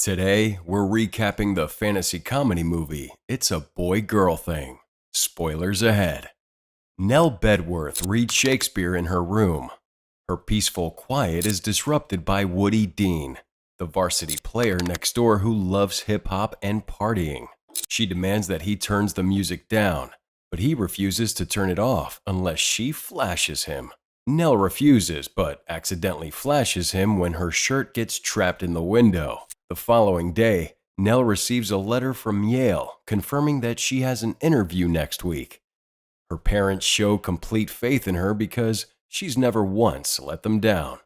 Today, we're recapping the fantasy comedy movie It's a Boy-Girl Thing. Spoilers ahead. Nell Bedworth reads Shakespeare in her room. Her peaceful quiet is disrupted by Woody Dean, the varsity player next door who loves hip-hop and partying. She demands that he turns the music down, but he refuses to turn it off unless she flashes him. Nell refuses, but accidentally flashes him when her shirt gets trapped in the window. The following day, Nell receives a letter from Yale confirming that she has an interview next week. Her parents show complete faith in her because she's never once let them down.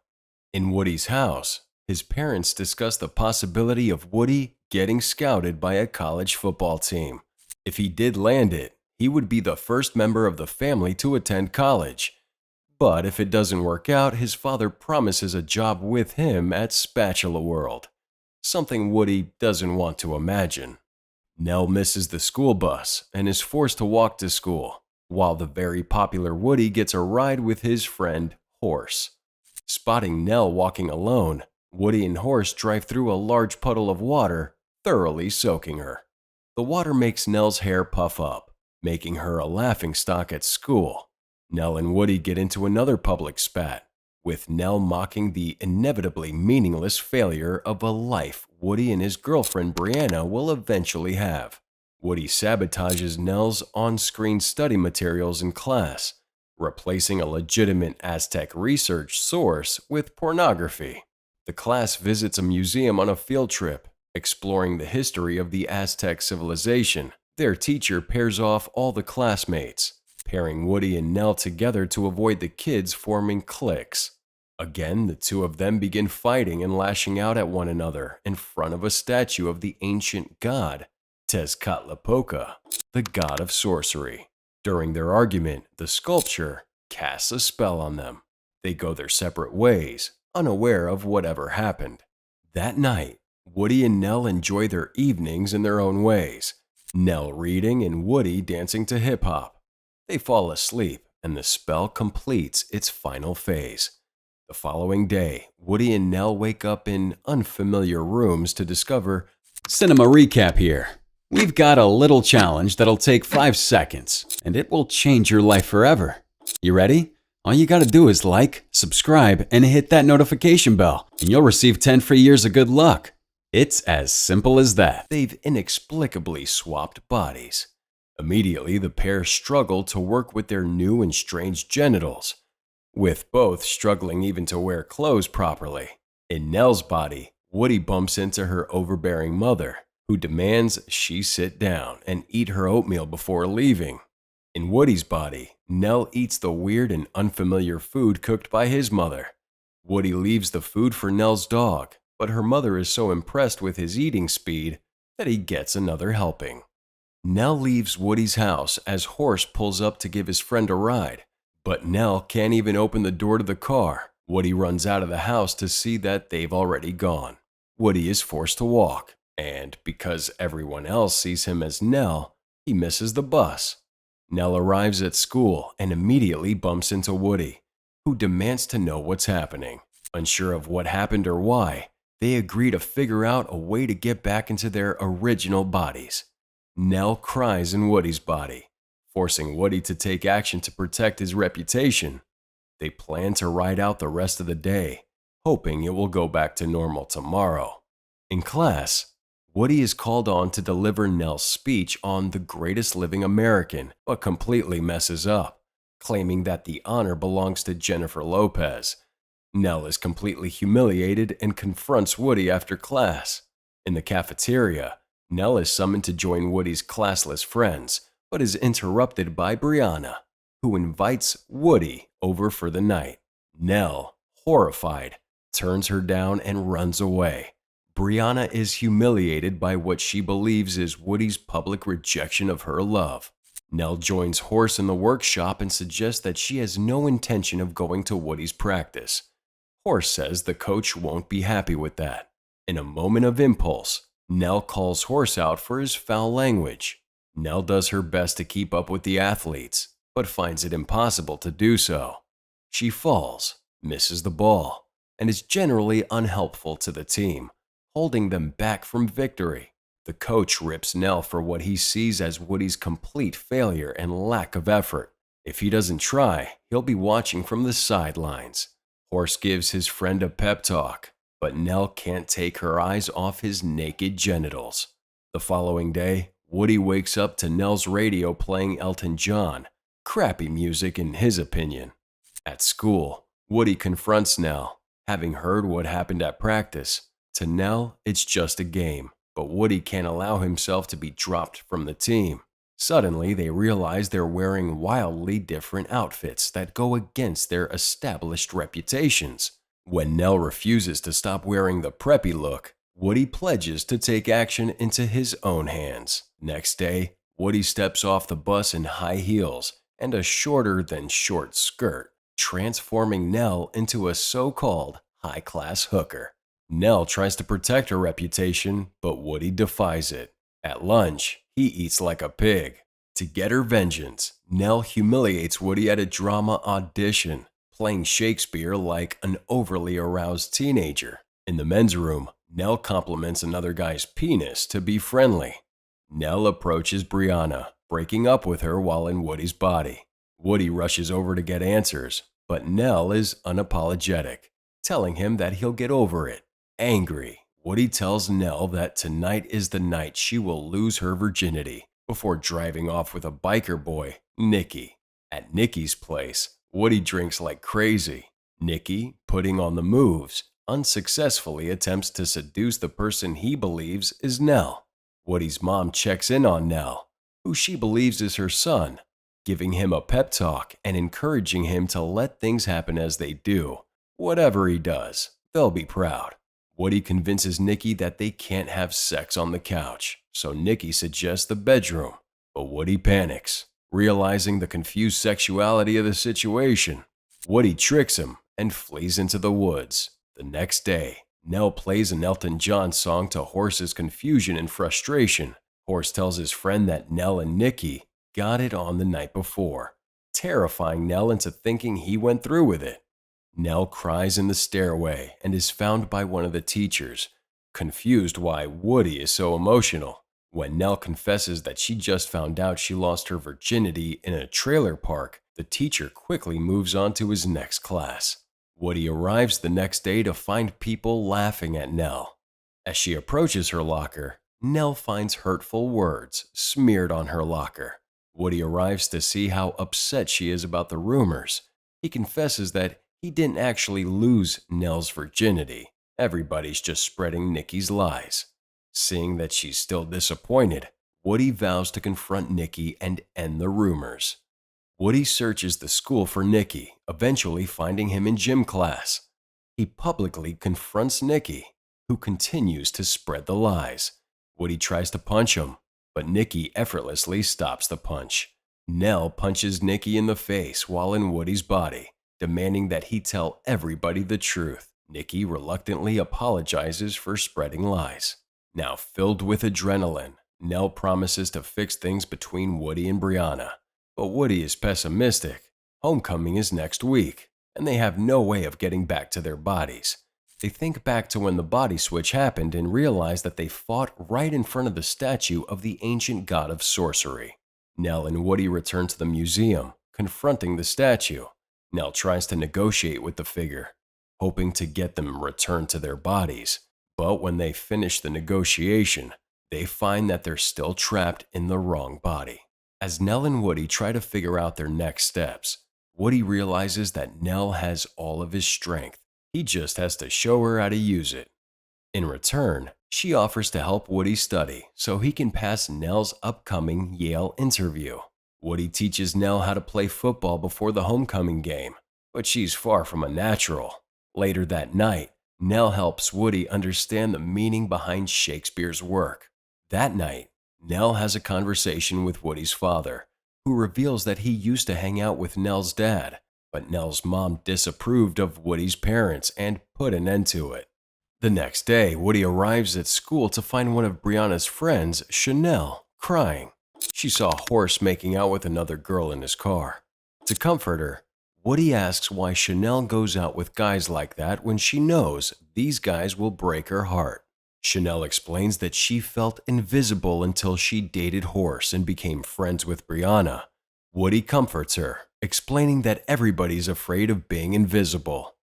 In Woody's house, his parents discuss the possibility of Woody getting scouted by a college football team. If he did land it, he would be the first member of the family to attend college. But if it doesn't work out, his father promises a job with him at Spatula World, something Woody doesn't want to imagine. Nell misses the school bus and is forced to walk to school, while the very popular Woody gets a ride with his friend, Horse. Spotting Nell walking alone, Woody and Horse drive through a large puddle of water, thoroughly soaking her. The water makes Nell's hair puff up, making her a laughingstock at school. Nell and Woody get into another public spat, with Nell mocking the inevitably meaningless failure of a life Woody and his girlfriend Brianna will eventually have. Woody sabotages Nell's on-screen study materials in class, replacing a legitimate Aztec research source with pornography. The class visits a museum on a field trip, exploring the history of the Aztec civilization. Their teacher pairs off all the classmates, pairing Woody and Nell together to avoid the kids forming cliques. Again, the two of them begin fighting and lashing out at one another in front of a statue of the ancient god, Tezcatlipoca, the god of sorcery. During their argument, the sculpture casts a spell on them. They go their separate ways, unaware of whatever happened. That night, Woody and Nell enjoy their evenings in their own ways, Nell reading and Woody dancing to hip-hop. They fall asleep, and the spell completes its final phase. The following day, Woody and Nell wake up in unfamiliar rooms to discover Cinema Recap here. We've got a little challenge that'll take 5 seconds, and it will change your life forever. You ready? All you gotta do is like, subscribe, and hit that notification bell, and you'll receive 10 free years of good luck. It's as simple as that. They've inexplicably swapped bodies. Immediately, the pair struggle to work with their new and strange genitals, with both struggling even to wear clothes properly. In Nell's body, Woody bumps into her overbearing mother, who demands she sit down and eat her oatmeal before leaving. In Woody's body, Nell eats the weird and unfamiliar food cooked by his mother. Woody leaves the food for Nell's dog, but her mother is so impressed with his eating speed that he gets another helping. Nell leaves Woody's house as Horse pulls up to give his friend a ride, but Nell can't even open the door to the car. Woody runs out of the house to see that they've already gone. Woody is forced to walk, and because everyone else sees him as Nell, he misses the bus. Nell arrives at school and immediately bumps into Woody, who demands to know what's happening. Unsure of what happened or why, they agree to figure out a way to get back into their original bodies. Nell cries in Woody's body, forcing Woody to take action to protect his reputation. They plan to ride out the rest of the day, hoping it will go back to normal tomorrow. In class, Woody is called on to deliver Nell's speech on the greatest living American, but completely messes up, claiming that the honor belongs to Jennifer Lopez. Nell is completely humiliated and confronts Woody after class. In the cafeteria, Nell is summoned to join Woody's classless friends, but is interrupted by Brianna, who invites Woody over for the night. Nell, horrified, turns her down and runs away. Brianna is humiliated by what she believes is Woody's public rejection of her love. Nell joins Horse in the workshop and suggests that she has no intention of going to Woody's practice. Horse says the coach won't be happy with that. In a moment of impulse, Nell calls Horse out for his foul language. Nell does her best to keep up with the athletes, but finds it impossible to do so. She falls, misses the ball, and is generally unhelpful to the team, holding them back from victory. The coach rips Nell for what he sees as Woody's complete failure and lack of effort. If he doesn't try, he'll be watching from the sidelines. Horse gives his friend a pep talk, but Nell can't take her eyes off his naked genitals. The following day, Woody wakes up to Nell's radio playing Elton John, crappy music in his opinion. At school, Woody confronts Nell, having heard what happened at practice. To Nell, it's just a game, but Woody can't allow himself to be dropped from the team. Suddenly, they realize they're wearing wildly different outfits that go against their established reputations. When Nell refuses to stop wearing the preppy look, Woody pledges to take action into his own hands. Next day, Woody steps off the bus in high heels and a shorter than short skirt, transforming Nell into a so-called high-class hooker. Nell tries to protect her reputation, but Woody defies it. At lunch, he eats like a pig. To get her vengeance, Nell humiliates Woody at a drama audition, playing Shakespeare like an overly aroused teenager. In the men's room, Nell compliments another guy's penis to be friendly. Nell approaches Brianna, breaking up with her while in Woody's body. Woody rushes over to get answers, but Nell is unapologetic, telling him that he'll get over it. Angry, Woody tells Nell that tonight is the night she will lose her virginity, before driving off with a biker boy, Nicky. At Nicky's place, Woody drinks like crazy. Nicky, putting on the moves, unsuccessfully attempts to seduce the person he believes is Nell. Woody's mom checks in on Nell, who she believes is her son, giving him a pep talk and encouraging him to let things happen as they do. Whatever he does, they'll be proud. Woody convinces Nicky that they can't have sex on the couch, so Nicky suggests the bedroom. But Woody panics, realizing the confused sexuality of the situation. Woody tricks him and flees into the woods. The next day, Nell plays an Elton John song to Horse's confusion and frustration. Horse tells his friend that Nell and Nicky got it on the night before, terrifying Nell into thinking he went through with it. Nell cries in the stairway and is found by one of the teachers, confused why Woody is so emotional. When Nell confesses that she just found out she lost her virginity in a trailer park, the teacher quickly moves on to his next class. Woody arrives the next day to find people laughing at Nell. As she approaches her locker, Nell finds hurtful words smeared on her locker. Woody arrives to see how upset she is about the rumors. He confesses that he didn't actually lose Nell's virginity. Everybody's just spreading Nicky's lies. Seeing that she's still disappointed, Woody vows to confront Nicky and end the rumors. Woody searches the school for Nicky, eventually finding him in gym class. He publicly confronts Nicky, who continues to spread the lies. Woody tries to punch him, but Nicky effortlessly stops the punch. Nell punches Nicky in the face while in Woody's body, demanding that he tell everybody the truth. Nicky reluctantly apologizes for spreading lies. Now filled with adrenaline, Nell promises to fix things between Woody and Brianna. But Woody is pessimistic. Homecoming is next week, and they have no way of getting back to their bodies. They think back to when the body switch happened and realize that they fought right in front of the statue of the ancient god of sorcery. Nell and Woody return to the museum, confronting the statue. Nell tries to negotiate with the figure, hoping to get them returned to their bodies. But when they finish the negotiation, they find that they're still trapped in the wrong body. As Nell and Woody try to figure out their next steps, Woody realizes that Nell has all of his strength. He just has to show her how to use it. In return, she offers to help Woody study so he can pass Nell's upcoming Yale interview. Woody teaches Nell how to play football before the homecoming game, but she's far from a natural. Later that night, Nell helps Woody understand the meaning behind Shakespeare's work. That night, Nell has a conversation with Woody's father, who reveals that he used to hang out with Nell's dad, but Nell's mom disapproved of Woody's parents and put an end to it. The next day, Woody arrives at school to find one of Brianna's friends, Chanel, crying. She saw Horse making out with another girl in his car. To comfort her, Woody asks why Chanel goes out with guys like that when she knows these guys will break her heart. Chanel explains that she felt invisible until she dated Horse and became friends with Brianna. Woody comforts her, explaining that everybody's afraid of being invisible.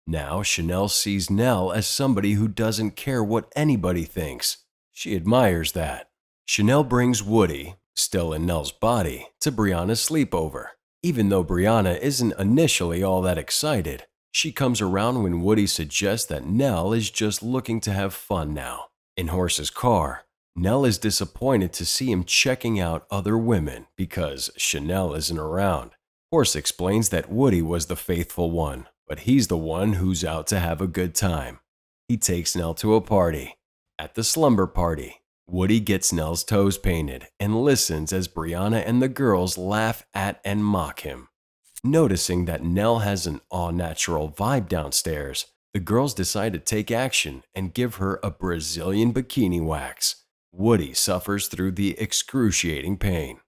Now, Chanel sees Nell as somebody who doesn't care what anybody thinks. She admires that. Chanel brings Woody, still in Nell's body, to Brianna's sleepover. Even though Brianna isn't initially all that excited, she comes around when Woody suggests that Nell is just looking to have fun now. In Horse's car, Nell is disappointed to see him checking out other women because Chanel isn't around. Horse explains that Woody was the faithful one, but he's the one who's out to have a good time. He takes Nell to a party. At the slumber party, Woody gets Nell's toes painted and listens as Brianna and the girls laugh at and mock him. Noticing that Nell has an all-natural vibe downstairs, the girls decide to take action and give her a Brazilian bikini wax. Woody suffers through the excruciating pain.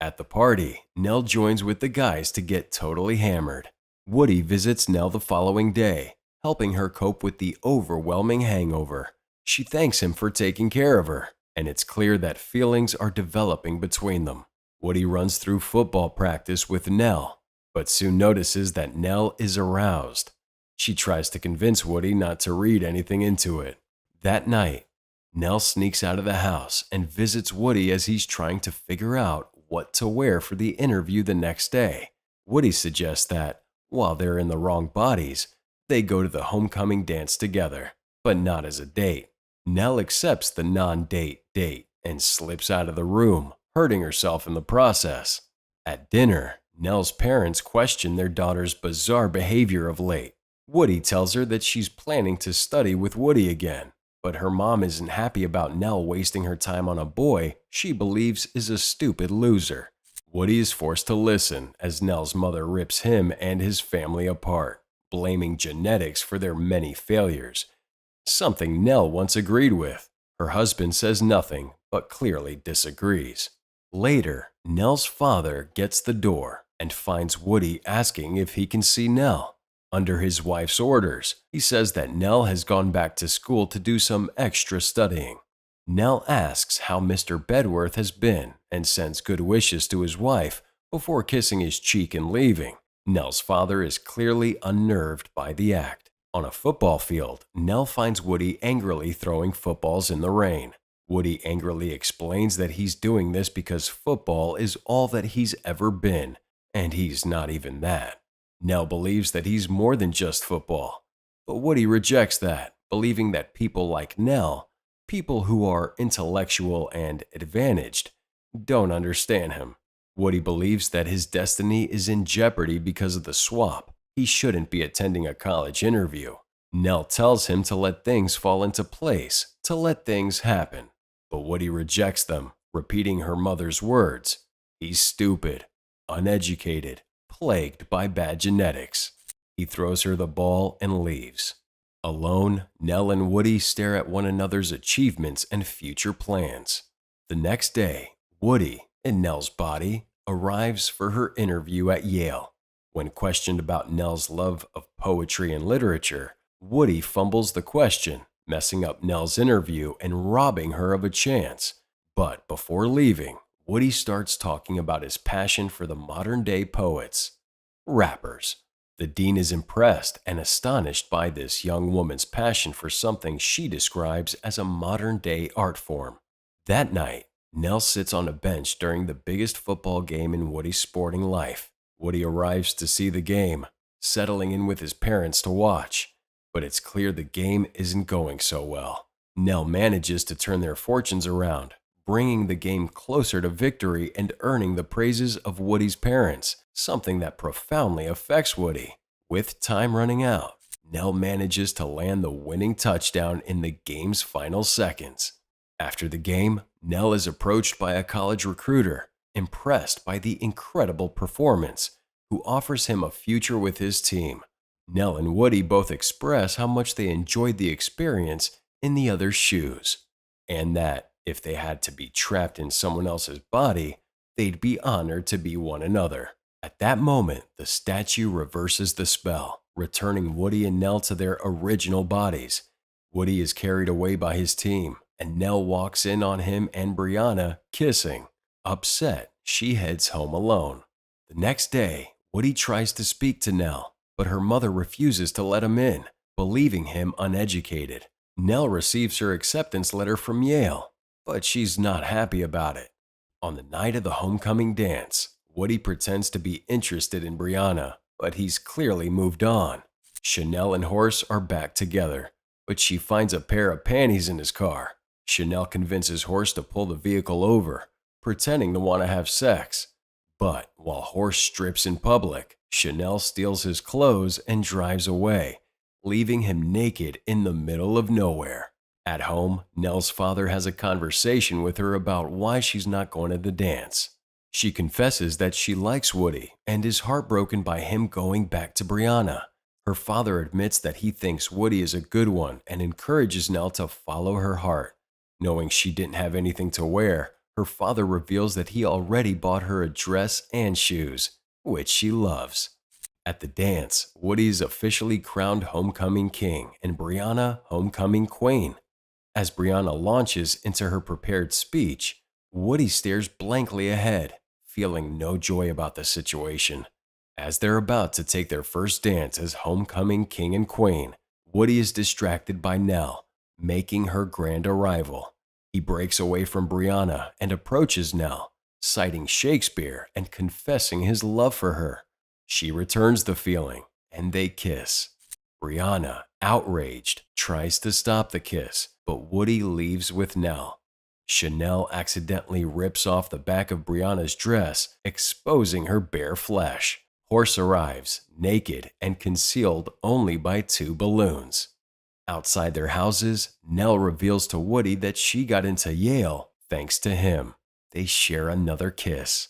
At the party, Nell joins with the guys to get totally hammered. Woody visits Nell the following day, helping her cope with the overwhelming hangover. She thanks him for taking care of her, and it's clear that feelings are developing between them. Woody runs through football practice with Nell, but soon notices that Nell is aroused. She tries to convince Woody not to read anything into it. That night, Nell sneaks out of the house and visits Woody as he's trying to figure out what to wear for the interview the next day. Woody suggests that, while they're in the wrong bodies, they go to the homecoming dance together, but not as a date. Nell accepts the non-date date and slips out of the room, hurting herself in the process. At dinner, Nell's parents question their daughter's bizarre behavior of late. Woody tells her that she's planning to study with Woody again, but her mom isn't happy about Nell wasting her time on a boy she believes is a stupid loser. Woody is forced to listen as Nell's mother rips him and his family apart, blaming genetics for their many failures, something Nell once agreed with. Her husband says nothing, but clearly disagrees. Later, Nell's father gets the door and finds Woody asking if he can see Nell. Under his wife's orders, he says that Nell has gone back to school to do some extra studying. Nell asks how Mr. Bedworth has been and sends good wishes to his wife before kissing his cheek and leaving. Nell's father is clearly unnerved by the act. On a football field, Nell finds Woody angrily throwing footballs in the rain. Woody angrily explains that he's doing this because football is all that he's ever been, and he's not even that. Nell believes that he's more than just football, but Woody rejects that, believing that people like Nell, people who are intellectual and advantaged, don't understand him. Woody believes that his destiny is in jeopardy because of the swap. He shouldn't be attending a college interview. Nell tells him to let things fall into place, to let things happen. But Woody rejects them, repeating her mother's words. He's stupid, uneducated, plagued by bad genetics. He throws her the ball and leaves. Alone, Nell and Woody stare at one another's achievements and future plans. The next day, Woody, in Nell's body, arrives for her interview at Yale. When questioned about Nell's love of poetry and literature, Woody fumbles the question, messing up Nell's interview and robbing her of a chance. But before leaving, Woody starts talking about his passion for the modern-day poets, rappers. The dean is impressed and astonished by this young woman's passion for something she describes as a modern-day art form. That night, Nell sits on a bench during the biggest football game in Woody's sporting life. Woody arrives to see the game, settling in with his parents to watch. But it's clear the game isn't going so well. Nell manages to turn their fortunes around, bringing the game closer to victory and earning the praises of Woody's parents, something that profoundly affects Woody. With time running out, Nell manages to land the winning touchdown in the game's final seconds. After the game, Nell is approached by a college recruiter, impressed by the incredible performance, who offers him a future with his team. Nell and Woody both express how much they enjoyed the experience in the other's shoes, and that, if they had to be trapped in someone else's body, they'd be honored to be one another. At that moment, the statue reverses the spell, returning Woody and Nell to their original bodies. Woody is carried away by his team, and Nell walks in on him and Brianna kissing. Upset, she heads home alone. The next day, Woody tries to speak to Nell, but her mother refuses to let him in, believing him uneducated. Nell receives her acceptance letter from Yale, but she's not happy about it. On the night of the homecoming dance, Woody pretends to be interested in Brianna, but he's clearly moved on. Chanel and Horace are back together, but she finds a pair of panties in his car. Chanel convinces Horace to pull the vehicle over, pretending to want to have sex. But while Horace strips in public, Chanel steals his clothes and drives away, leaving him naked in the middle of nowhere. At home, Nell's father has a conversation with her about why she's not going to the dance. She confesses that she likes Woody and is heartbroken by him going back to Brianna. Her father admits that he thinks Woody is a good one and encourages Nell to follow her heart. Knowing she didn't have anything to wear, her father reveals that he already bought her a dress and shoes, which she loves. At the dance, Woody is officially crowned homecoming king and Brianna homecoming queen. As Brianna launches into her prepared speech, Woody stares blankly ahead, feeling no joy about the situation. As they're about to take their first dance as homecoming king and queen, Woody is distracted by Nell, making her grand arrival. He breaks away from Brianna and approaches Nell, citing Shakespeare and confessing his love for her. She returns the feeling, and they kiss. Brianna, outraged, tries to stop the kiss, but Woody leaves with Nell. Chanel accidentally rips off the back of Brianna's dress, exposing her bare flesh. Horace arrives, naked and concealed only by 2 balloons. Outside their houses, Nell reveals to Woody that she got into Yale thanks to him. They share another kiss.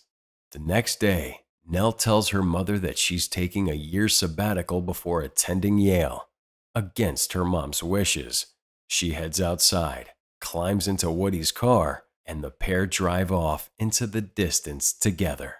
The next day, Nell tells her mother that she's taking a year sabbatical before attending Yale. Against her mom's wishes, she heads outside, climbs into Woody's car, and the pair drive off into the distance together.